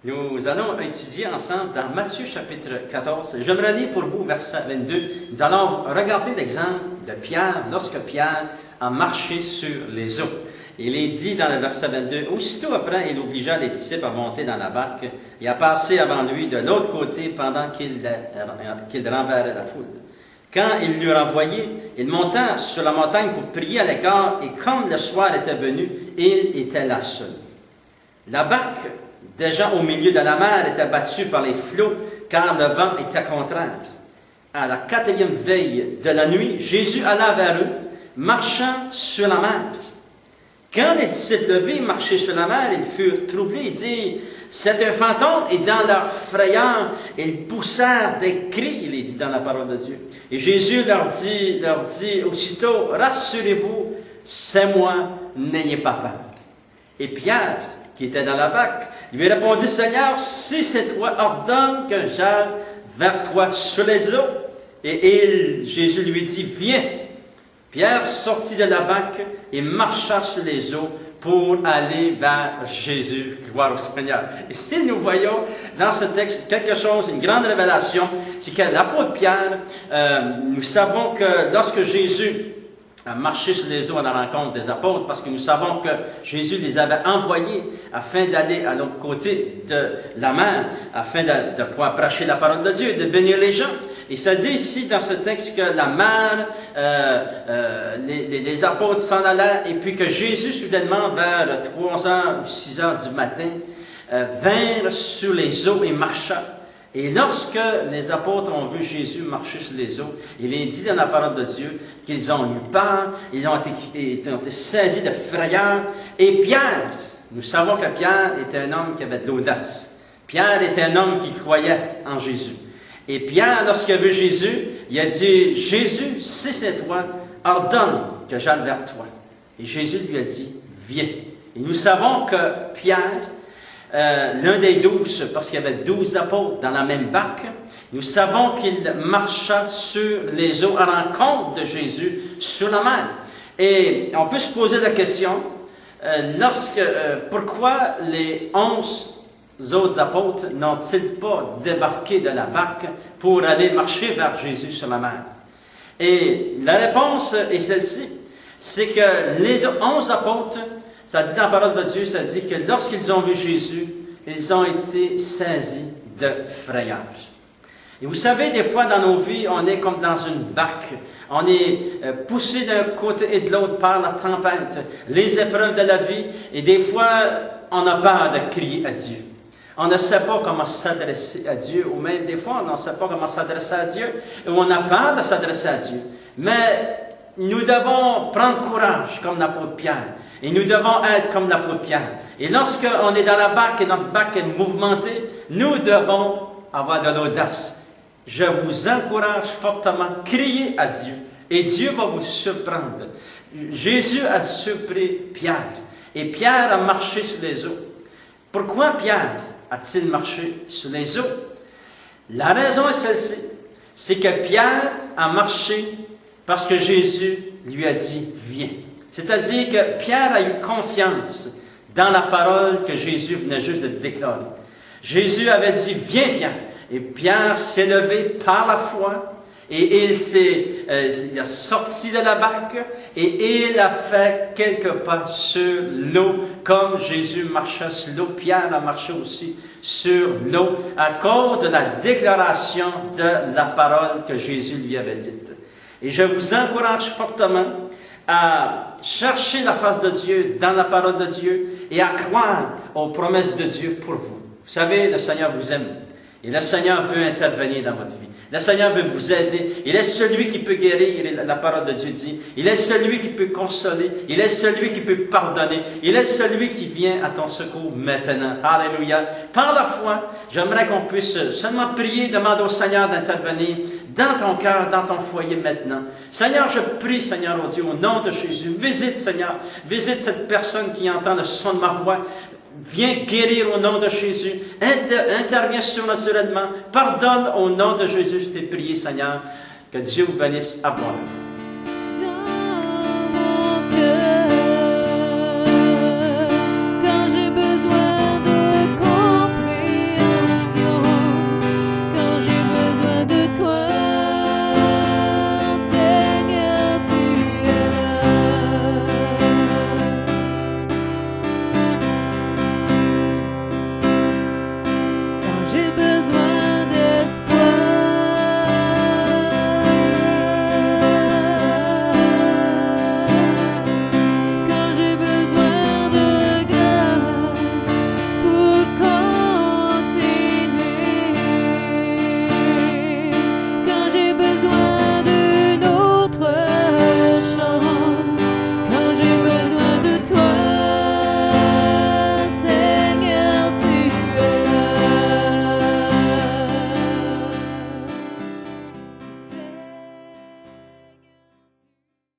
Nous allons étudier ensemble dans Matthieu chapitre 14. J'aimerais lire pour vous verset 22. Nous allons regarder l'exemple de Pierre lorsque Pierre a marché sur les eaux. Il est dit dans le verset 22, « Aussitôt après, il obligea les disciples à monter dans la barque et à passer avant lui de l'autre côté pendant qu'il renverrait la foule. Quand il l'eut renvoyé, il monta sur la montagne pour prier à l'écart, et comme le soir était venu, il était là seul. La barque, déjà au milieu de la mer, était battue par les flots, car le vent était contraire. À la 4e veille de la nuit, Jésus alla vers eux, marchant sur la mer. Quand les disciples le virent marcher sur la mer, ils furent troublés et dirent, « C'est un fantôme !» Et dans leur frayeur, ils poussèrent des cris, il est dit dans la parole de Dieu. Et Jésus leur dit aussitôt, « Rassurez-vous, c'est moi, n'ayez pas peur. » Et Pierre, qui était dans la barque, lui répondit, « Seigneur, si c'est toi, ordonne que j'aille vers toi sur les eaux. » Et Jésus lui dit, « Viens. » Pierre sortit de la barque et marcha sur les eaux pour aller vers Jésus. Gloire au Seigneur. Ici, nous voyons dans ce texte quelque chose, une grande révélation, c'est que l'apôtre Pierre, nous savons que lorsque Jésus a marché sur les eaux à la rencontre des apôtres, parce que nous savons que Jésus les avait envoyés afin d'aller à l'autre côté de la mer, afin de pouvoir prêcher la parole de Dieu et de bénir les gens. Et ça dit ici dans ce texte que la mer, les apôtres s'en allaient, et puis que Jésus, soudainement, vers 3 heures ou 6 heures du matin, vinrent sur les eaux et marcha. Et lorsque les apôtres ont vu Jésus marcher sur les eaux, il est dit dans la parole de Dieu qu'ils ont eu peur, ils ont été saisis de frayeur. Et Pierre, nous savons que Pierre était un homme qui avait de l'audace. Pierre était un homme qui croyait en Jésus. Et Pierre, lorsqu'il a vu Jésus, il a dit, « Jésus, si c'est toi, ordonne que j'aille vers toi. » Et Jésus lui a dit, « Viens. » Et nous savons que Pierre, l'un des 12, parce qu'il y avait 12 apôtres dans la même barque, nous savons qu'il marcha sur les eaux à rencontre de Jésus sur la mer. Et on peut se poser la question, pourquoi les 11 autres apôtres n'ont-ils pas débarqué de la barque pour aller marcher vers Jésus sur la mer? Et la réponse est celle-ci, c'est que les 11 apôtres, ça dit dans la parole de Dieu, ça dit que lorsqu'ils ont vu Jésus, ils ont été saisis de frayeur. Et vous savez, des fois dans nos vies, on est comme dans une barque. On est poussé d'un côté et de l'autre par la tempête, les épreuves de la vie. Et des fois, on a peur de crier à Dieu. On ne sait pas comment s'adresser à Dieu. Ou même des fois, on ne sait pas comment s'adresser à Dieu. Ou on a peur de s'adresser à Dieu. Mais nous devons prendre courage comme l'apôtre Pierre. Et nous devons être comme l'apôtre Pierre. Et lorsqu'on est dans la barque et notre barque est mouvementée, nous devons avoir de l'audace. Je vous encourage fortement, criez à Dieu. Et Dieu va vous surprendre. Jésus a surpris Pierre. Et Pierre a marché sur les eaux. Pourquoi Pierre a-t-il marché sur les eaux? La raison est celle-ci. C'est que Pierre a marché parce que Jésus lui a dit « Viens ». C'est-à-dire que Pierre a eu confiance dans la parole que Jésus venait juste de déclarer. Jésus avait dit « Viens, Pierre ». Et Pierre s'est levé par la foi et il a sorti de la barque et il a fait quelques pas sur l'eau comme Jésus marchait sur l'eau. Pierre a marché aussi sur l'eau à cause de la déclaration de la parole que Jésus lui avait dite. Et je vous encourage fortement à chercher la face de Dieu dans la parole de Dieu et à croire aux promesses de Dieu pour vous. Vous savez, le Seigneur vous aime. Et le Seigneur veut intervenir dans votre vie. Le Seigneur veut vous aider. Il est celui qui peut guérir, la parole de Dieu dit. Il est celui qui peut consoler. Il est celui qui peut pardonner. Il est celui qui vient à ton secours maintenant. Alléluia. Par la foi, j'aimerais qu'on puisse seulement prier, demander au Seigneur d'intervenir dans ton cœur, dans ton foyer maintenant. Seigneur, je prie, Seigneur, oh Dieu, au nom de Jésus. Visite, Seigneur. Visite cette personne qui entend le son de ma voix. Viens guérir au nom de Jésus. Interviens surnaturellement. Pardonne au nom de Jésus. Je t'ai prié, Seigneur. Que Dieu vous bénisse abondamment.